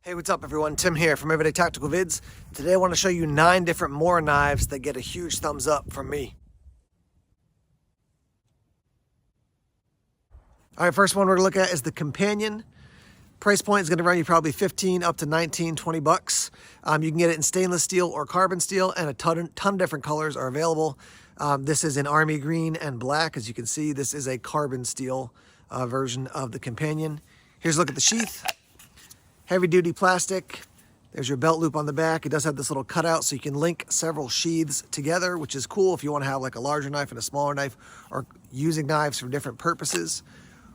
Hey, what's up everyone? Tim here from Everyday Tactical Vids. Today I want to show you 9 different Mora knives that get a huge thumbs up from me. All right, first one we're going to look at is the Companion. Price point is going to run you probably 15 up to 19, 20 bucks. You can get it in stainless steel or carbon steel, and a ton of different colors are available. This is in army green and black. As you can see, this is a carbon steel version of the Companion. Here's a look at the sheath. Heavy duty plastic. There's your belt loop on the back. It does have this little cutout so you can link several sheaths together, which is cool if you want to have like a larger knife and a smaller knife, or using knives for different purposes.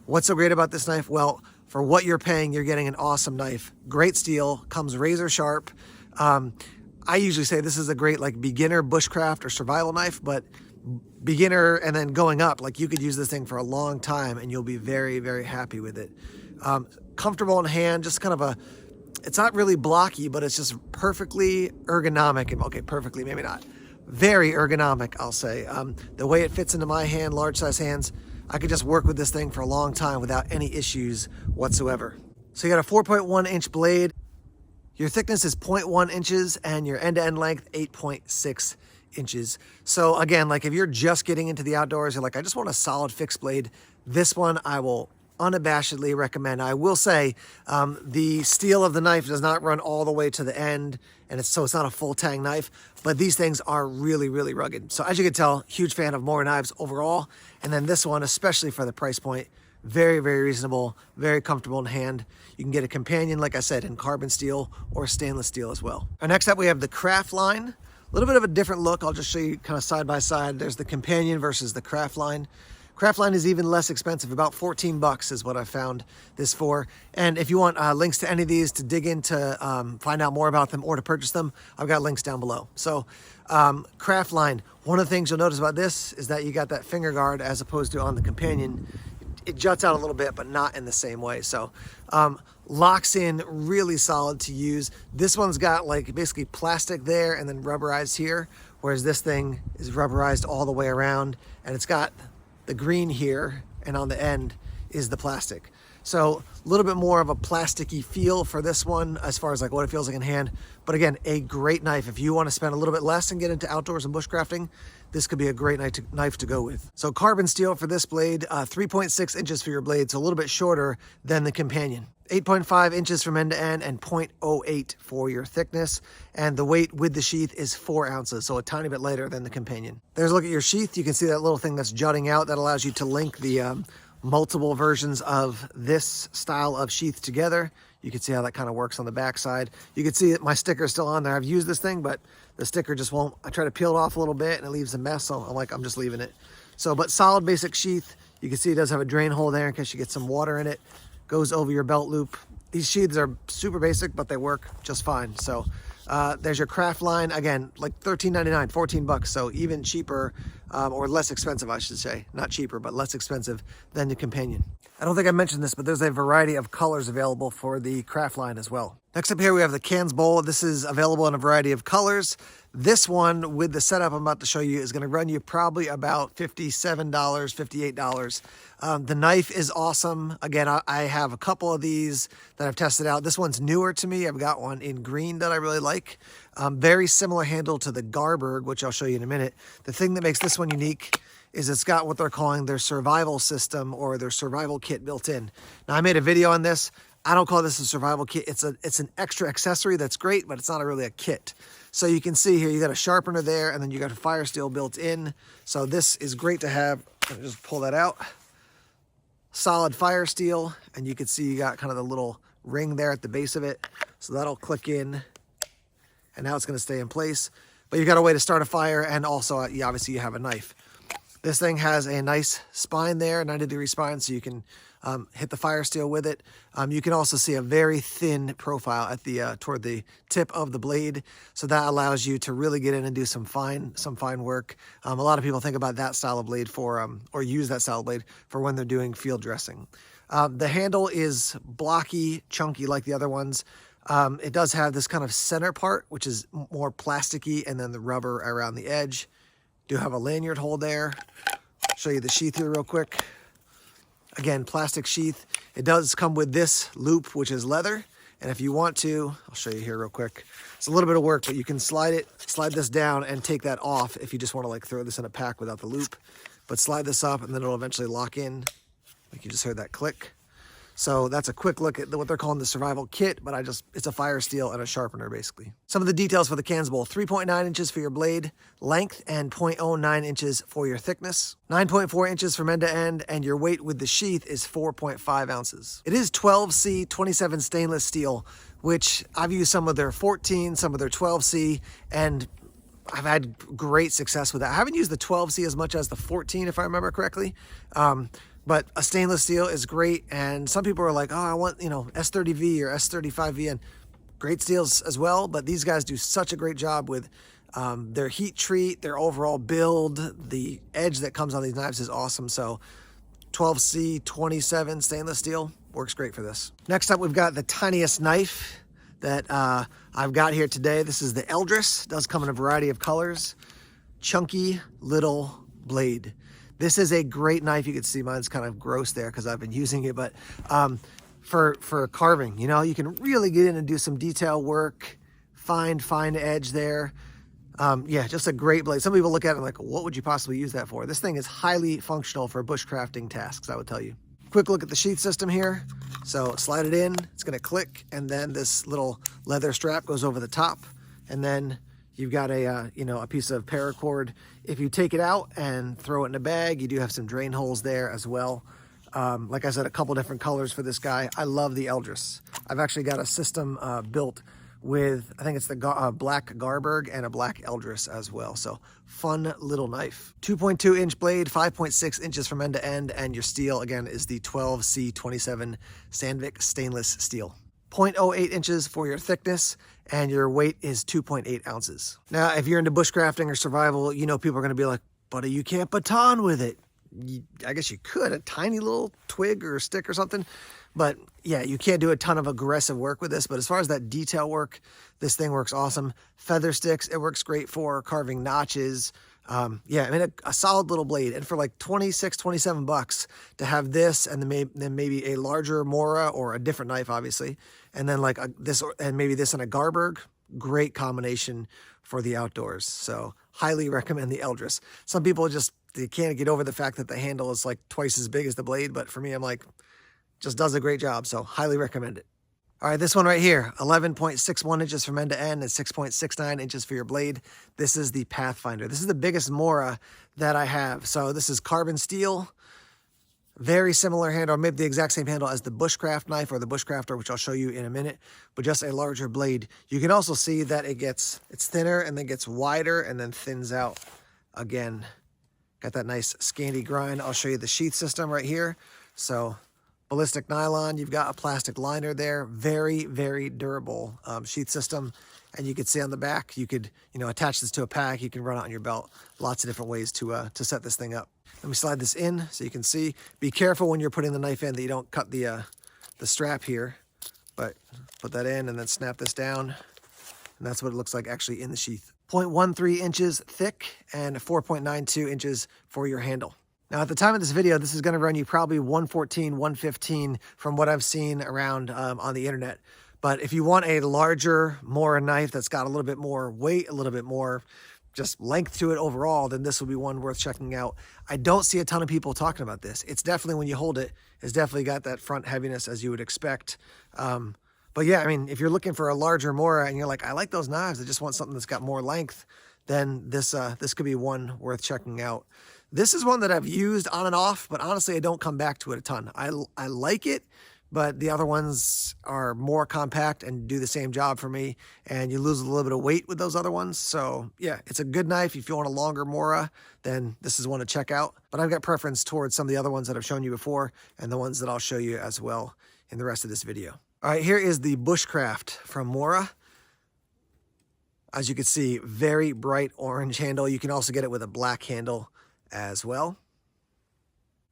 What's so great about this knife? Well, for what you're paying, you're getting an awesome knife. Great steel, comes razor sharp. I usually say this is a great like beginner bushcraft or survival knife, but beginner and then going up, like you could use this thing for a long time and you'll be very, very happy with it. Comfortable in hand, just kind of it's not really blocky, but it's just perfectly ergonomic. Okay, perfectly, maybe not. Very ergonomic, I'll say. The way it fits into my hand, large size hands, I could just work with this thing for a long time without any issues whatsoever. So you got a 4.1 inch blade. Your thickness is 0.1 inches and your end-to-end length 8.6 inches. So again, like if you're just getting into the outdoors, you're like, I just want a solid fixed blade, this one I will unabashedly recommend. I will say the steel of the knife does not run all the way to the end, and it's not a full tang knife, but these things are really, really rugged. So as you can tell, huge fan of Mora knives overall, and then this one, especially for the price point, very, very reasonable, very comfortable in hand. You can get a Companion, like I said, in carbon steel or stainless steel as well. Next up, we have the Craft line. A little bit of a different look. I'll just show you kind of side by side. There's the Companion versus the Craft line. Craft line is even less expensive, about 14 bucks is what I found this for. And if you want links to any of these to dig into, find out more about them or to purchase them, I've got links down below. So Craft line, one of the things you'll notice about this is that you got that finger guard as opposed to on the Companion. It juts out a little bit, but not in the same way. So locks in really solid to use. This one's got like basically plastic there and then rubberized here, whereas this thing is rubberized all the way around, and it's got the green here, and on the end is the plastic. So a little bit more of a plasticky feel for this one as far as like what it feels like in hand. But again, a great knife. If you want to spend a little bit less and get into outdoors and bushcrafting, this could be a great knife to go with. So carbon steel for this blade, 3.6 inches for your blade, so a little bit shorter than the Companion. 8.5 inches from end to end and 0.08 for your thickness. And the weight with the sheath is 4 ounces, so a tiny bit lighter than the Companion. There's a look at your sheath. You can see that little thing that's jutting out that allows you to link the multiple versions of this style of sheath together. You can see how that kind of works on the back side. You can see that my sticker's still on there. I've used this thing, but the sticker just won't. I try to peel it off a little bit and it leaves a mess, so I'm just leaving it. So, but solid basic sheath. You can see it does have a drain hole there in case you get some water in it. Goes over your belt loop. These sheaths are super basic, but they work just fine. So there's your Craft line. Again, like $13.99, 14 bucks. So even cheaper, or less expensive, I should say. Not cheaper, but less expensive than the Companion. I don't think I mentioned this, but there's a variety of colors available for the Craft line as well. Next up here, we have the Kansbol. This is available in a variety of colors. This one, with the setup I'm about to show you, is going to run you probably about $57, $58. The knife is awesome. Again, I have a couple of these that I've tested out. This one's newer to me. I've got one in green that I really like. Very similar handle to the Garberg, which I'll show you in a minute. The thing that makes this one unique is it's got what they're calling their survival system or their survival kit built in. Now, I made a video on this. I don't call this a survival kit. It's an extra accessory that's great, but it's not really a kit. So you can see here, you got a sharpener there, and then you got a fire steel built in. So this is great to have. Just pull that out. Solid fire steel, and you can see you got kind of the little ring there at the base of it. So that'll click in, and now it's going to stay in place. But you've got a way to start a fire, and also obviously you have a knife. This thing has a nice spine there, 90-degree spine, so you can hit the fire steel with it. You can also see a very thin profile at the toward the tip of the blade, so that allows you to really get in and do some fine work. A lot of people think about that style of blade for or use that style of blade for when they're doing field dressing. The handle is blocky, chunky like the other ones. It does have this kind of center part, which is more plasticky, and then the rubber around the edge. Do have a lanyard hole there. Show you the sheath here real quick. Again, plastic sheath. It does come with this loop, which is leather, And if you want to, I'll show you here real quick. It's a little bit of work, but you can slide this down and take that off if you just want to like throw this in a pack without the loop. But slide this up and then it'll eventually lock in. Like you just heard that click. So that's a quick look at what they're calling the survival kit, but it's a fire steel and a sharpener basically. Some of the details for the Kansbol: 3.9 inches for your blade length and 0.09 inches for your thickness. 9.4 inches from end to end, and your weight with the sheath is 4.5 ounces. It is 12C 27 stainless steel, which I've used some of their 14, some of their 12C, and I've had great success with that. I haven't used the 12C as much as the 14, if I remember correctly. But a stainless steel is great, and some people are like, oh, I want, S30V or S35V, and great steels as well, but these guys do such a great job with their heat treat, their overall build. The edge that comes on these knives is awesome. So 12C 27 stainless steel works great for this. Next up, we've got the tiniest knife that I've got here today. This is the Eldris. It does come in a variety of colors. Chunky little blade. This is a great knife. You can see mine's kind of gross there because I've been using it, but for carving, you can really get in and do some detail work, fine edge there. Yeah, just a great blade. Some people look at it like, what would you possibly use that for? This thing is highly functional for bushcrafting tasks, I would tell you. Quick look at the sheath system here. So slide it in, it's gonna click, and then this little leather strap goes over the top, and then you've got a piece of paracord. If you take it out and throw it in a bag, you do have some drain holes there as well. Like I said, a couple different colors for this guy. I love the Eldris. I've actually got a system built with, I think it's the black Garberg and a black Eldris as well. So fun little knife. 2.2 inch blade, 5.6 inches from end to end, and your steel again is the 12C27 Sandvik stainless steel. 0.08 inches for your thickness, and your weight is 2.8 ounces. Now, if you're into bushcrafting or survival, people are gonna be like, buddy, you can't baton with it. I guess you could, a tiny little twig or stick or something, but yeah, you can't do a ton of aggressive work with this. But as far as that detail work, this thing works awesome. Feather sticks, it works great for carving notches. Yeah, I mean, a solid little blade. And for like 26, 27 bucks to have this, and then maybe a larger Mora or a different knife, obviously, and then like this, and maybe this and a Garberg, great combination for the outdoors. So highly recommend the Eldris. Some people they can't get over the fact that the handle is like twice as big as the blade, but for me, I'm like, just does a great job. So highly recommend it. All right, this one right here, 11.61 inches from end to end and 6.69 inches for your blade. This is the Pathfinder. This is the biggest Mora that I have. So this is carbon steel, very similar handle, or maybe the exact same handle as the Bushcraft knife or the Bushcrafter, which I'll show you in a minute, but just a larger blade. You can also see that it's thinner and then gets wider and then thins out again. Got that nice Scandi grind. I'll show you the sheath system right here. So ballistic nylon, you've got a plastic liner there, very, very durable sheath system. And you can see on the back, you could, attach this to a pack, you can run it on your belt. Lots of different ways to set this thing up. Let me slide this in so you can see. Be careful when you're putting the knife in that you don't cut the strap here, but put that in and then snap this down. And that's what it looks like actually in the sheath. 0.13 inches thick and 4.92 inches for your handle. Now, at the time of this video, this is going to run you probably $114, $115 from what I've seen around on the internet. But if you want a larger Mora knife that's got a little bit more weight, a little bit more just length to it overall, then this will be one worth checking out. I don't see a ton of people talking about this. It's definitely, when you hold it, it's definitely got that front heaviness as you would expect. But yeah, I mean, if you're looking for a larger Mora and you're like, I like those knives, I just want something that's got more length, then this could be one worth checking out. This is one that I've used on and off, but honestly, I don't come back to it a ton. I like it, but the other ones are more compact and do the same job for me, and you lose a little bit of weight with those other ones. So yeah, it's a good knife. If you want a longer Mora, then this is one to check out. But I've got preference towards some of the other ones that I've shown you before and the ones that I'll show you as well in the rest of this video. All right, here is the Bushcraft from Mora. As you can see, very bright orange handle. You can also get it with a black handle as well.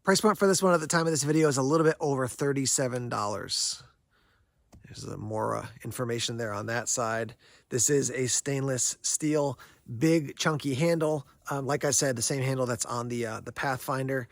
Price point for this one at the time of this video is a little bit over $37. There's the Mora information there on that side. This is a stainless steel, big chunky handle. Like I said, the same handle that's on the Pathfinder.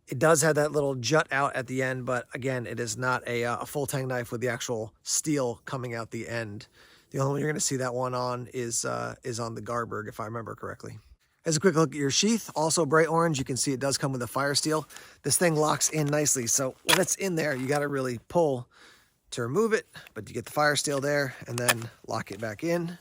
It does have that little jut out at the end, but again, it is not a full tang knife with the actual steel coming out the end. The only one you're going to see that one on is on the Garberg, if I remember correctly. As a quick look at your sheath, also bright orange. You can see it does come with a fire steel. This thing locks in nicely, so when it's in there, you got to really pull to remove it, but you get the fire steel there and then lock it back in.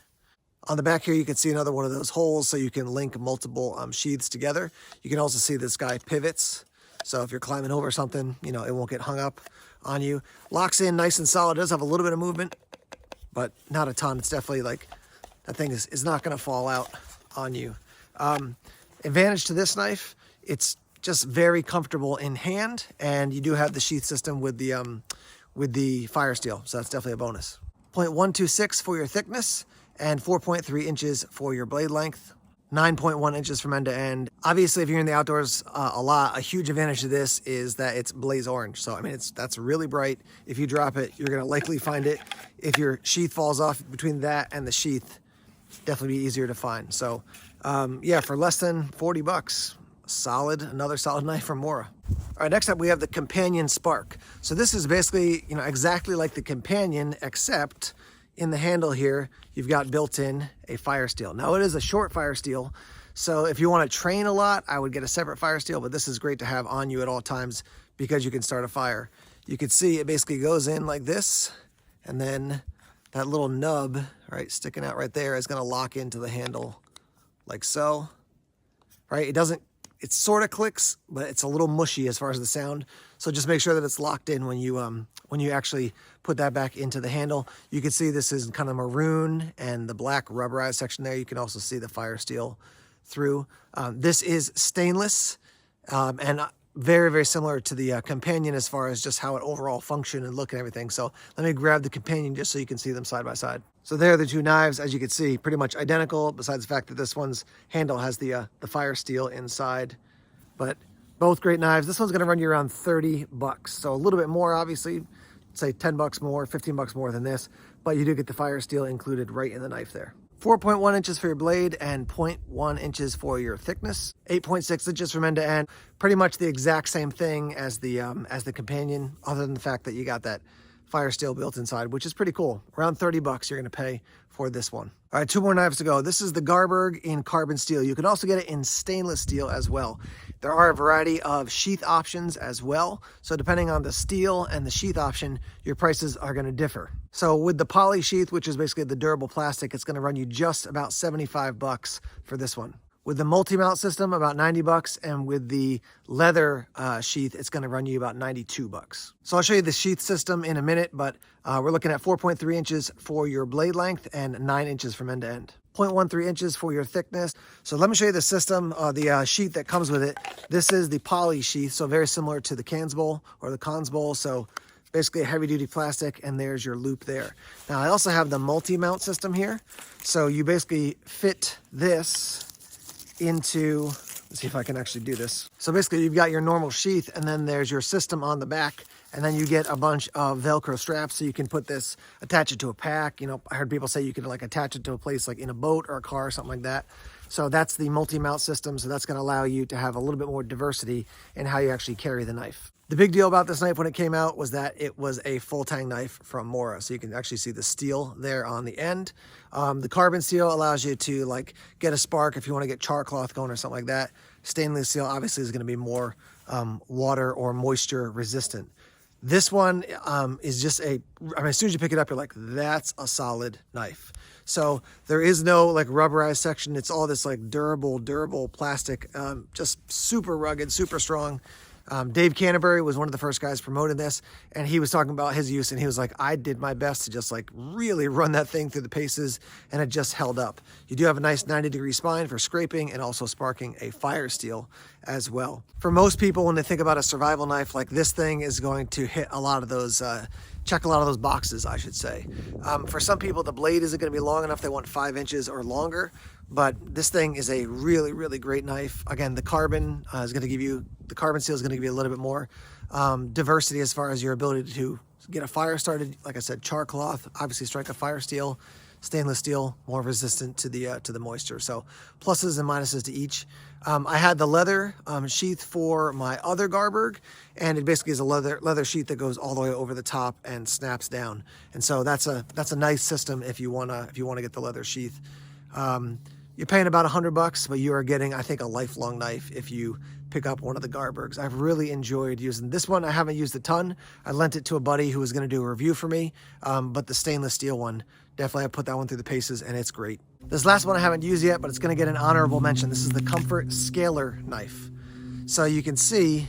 On the back here, you can see another one of those holes so you can link multiple sheaths together. You can also see this guy pivots. So if you're climbing over something, you know, it won't get hung up on you. Locks in nice and solid. It does have a little bit of movement, but not a ton. It's definitely like, that thing is not going to fall out on you. Advantage to this knife, it's just very comfortable in hand, and you do have the sheath system with the fire steel. So that's definitely a bonus. 0.126 for your thickness and 4.3 inches for your blade length. 9.1 inches from end to end. Obviously, if you're in the outdoors a lot, a huge advantage to this is that it's blaze orange. So, I mean, that's really bright. If you drop it, you're gonna likely find it. If your sheath falls off between that and the sheath, definitely be easier to find. So, yeah, for less than 40 bucks, another solid knife from Mora. All right, next up we have the Companion Spark. So this is basically, you know, exactly like the Companion, except in the handle here, you've got built in a fire steel. Now it is a short fire steel, so if you want to train a lot, I would get a separate fire steel, but this is great to have on you at all times because you can start a fire. You can see it basically goes in like this, and then that little nub, right, sticking out right there is going to lock into the handle like so, right? It sort of clicks, but it's a little mushy as far as the sound. So just make sure that it's locked in when you actually put that back into the handle. You can see this is kind of maroon and the black rubberized section there. You can also see the fire steel through. This is stainless and very, very similar to the Companion as far as just how it overall function and look and everything. So let me grab the Companion just so you can see them side by side. So there are the two knives, as you can see, pretty much identical, besides the fact that this one's handle has the fire steel inside. But both great knives. This one's gonna run you around 30 bucks. So a little bit more, obviously, say 10 bucks more, 15 bucks more than this, but you do get the fire steel included right in the knife there. 4.1 inches for your blade and 0.1 inches for your thickness. 8.6 inches from end to end. Pretty much the exact same thing as the Companion, other than the fact that you got that fire steel built inside, which is pretty cool. Around 30 bucks you're gonna pay for this one. All right, two more knives to go. This is the Garberg in carbon steel. You can also get it in stainless steel as well. There are a variety of sheath options as well. So depending on the steel and the sheath option, your prices are gonna differ. So with the poly sheath, which is basically the durable plastic, it's gonna run you just about 75 bucks for this one. With the multi-mount system, about 90 bucks, and with the leather sheath, it's gonna run you about 92 bucks. So I'll show you the sheath system in a minute, but we're looking at 4.3 inches for your blade length and 9 inches from end to end. 0.13 inches for your thickness. So let me show you the system, the sheath that comes with it. This is the poly sheath, so very similar to the Kansbol or the Kansbol. So basically a heavy duty plastic, and there's your loop there. Now I also have the multi-mount system here. So you basically fit this into, let's see if I can actually do this. So basically you've got your normal sheath, and then there's your system on the back, and then you get a bunch of Velcro straps so you can put this, attach it to a pack. You know, I heard people say you could like attach it to a place like in a boat or a car or something like that. So that's the multi-mount system. So that's gonna allow you to have a little bit more diversity in how you actually carry the knife. The big deal about this knife when it came out was that it was a full tang knife from Mora. So you can actually see the steel there on the end. The carbon steel allows you to like get a spark if you want to get char cloth going or something like that. Stainless steel obviously is going to be more water or moisture resistant. This one is just I mean, as soon as you pick it up, you're like, that's a solid knife. So there is no like rubberized section. It's all this like durable plastic, just super rugged, super strong. Dave Canterbury was one of the first guys promoting this, and he was talking about his use, and he was like, I did my best to just like really run that thing through the paces, and it just held up. You do have a nice 90-degree spine for scraping and also sparking a fire steel as well. For most people, when they think about a survival knife, like this thing is going to hit a lot of those, check a lot of those boxes, I should say. For some people, the blade isn't going to be long enough. They want 5 inches or longer, but this thing is a really great knife. Again, the carbon is going to give you, the carbon steel is going to give you a little bit more diversity as far as your ability to get a fire started, like I said, char cloth, obviously strike a fire steel, stainless steel, more resistant to the moisture. So pluses and minuses to each. I had the leather sheath for my other Garberg, and it basically is a leather sheath that goes all the way over the top and snaps down. And so that's a nice system if you wanna get the leather sheath. You're paying about $100, but you are getting, I think, a lifelong knife if you pick up one of the Garbergs. I've really enjoyed using this one. I haven't used a ton. I lent it to a buddy who was going to do a review for me, but the stainless steel one, definitely I put that one through the paces, and it's great. This last one I haven't used yet, but it's going to get an honorable mention. This is the Comfort Scaler knife. So you can see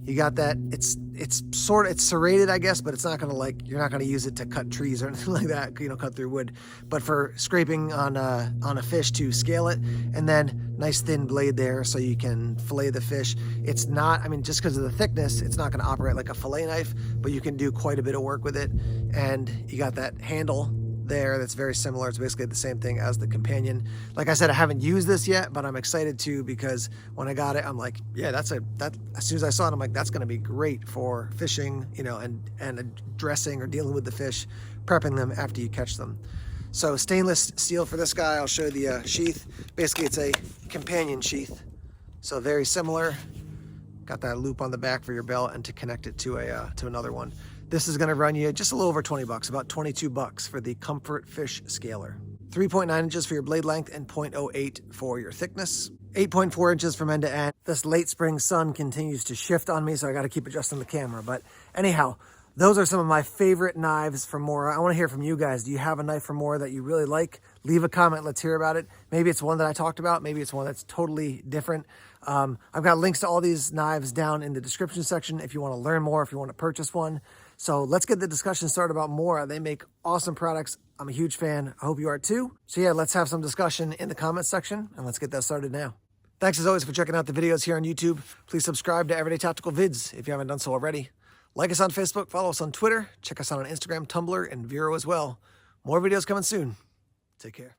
you got that, it's serrated, I guess, but it's not gonna you're not gonna use it to cut trees or anything like that, cut through wood, but for scraping on a fish to scale it, and then nice thin blade there so you can fillet the fish. It's not, I mean, just because of the thickness, it's not gonna operate like a fillet knife, but you can do quite a bit of work with it. And you got that handle there that's very similar. It's basically the same thing as the companion. Like I said, I haven't used this yet, but I'm excited to, because when I got it, I'm like, yeah, that as soon as I saw it, I'm like, that's going to be great for fishing, and dressing or dealing with the fish, prepping them after you catch them. So stainless steel for this guy. I'll show you the sheath. Basically, it's a companion sheath, so very similar. Got that loop on the back for your belt and to connect it to another one. This is going to run you just a little over 20 bucks, about 22 bucks for the Comfort Fish Scaler. 3.9 inches for your blade length and 0.08 for your thickness. 8.4 inches from end to end. This late spring sun continues to shift on me, so I got to keep adjusting the camera. But anyhow, those are some of my favorite knives from Mora. I want to hear from you guys. Do you have a knife from Mora that you really like? Leave a comment. Let's hear about it. Maybe it's one that I talked about. Maybe it's one that's totally different. I've got links to all these knives down in the description section if you want to learn more, if you want to purchase one. So let's get the discussion started about Mora. They make awesome products. I'm a huge fan. I hope you are too. So yeah, let's have some discussion in the comments section, and let's get that started now. Thanks as always for checking out the videos here on YouTube. Please subscribe to Everyday Tactical Vids if you haven't done so already. Like us on Facebook, follow us on Twitter, check us out on Instagram, Tumblr, and Vero as well. More videos coming soon. Take care.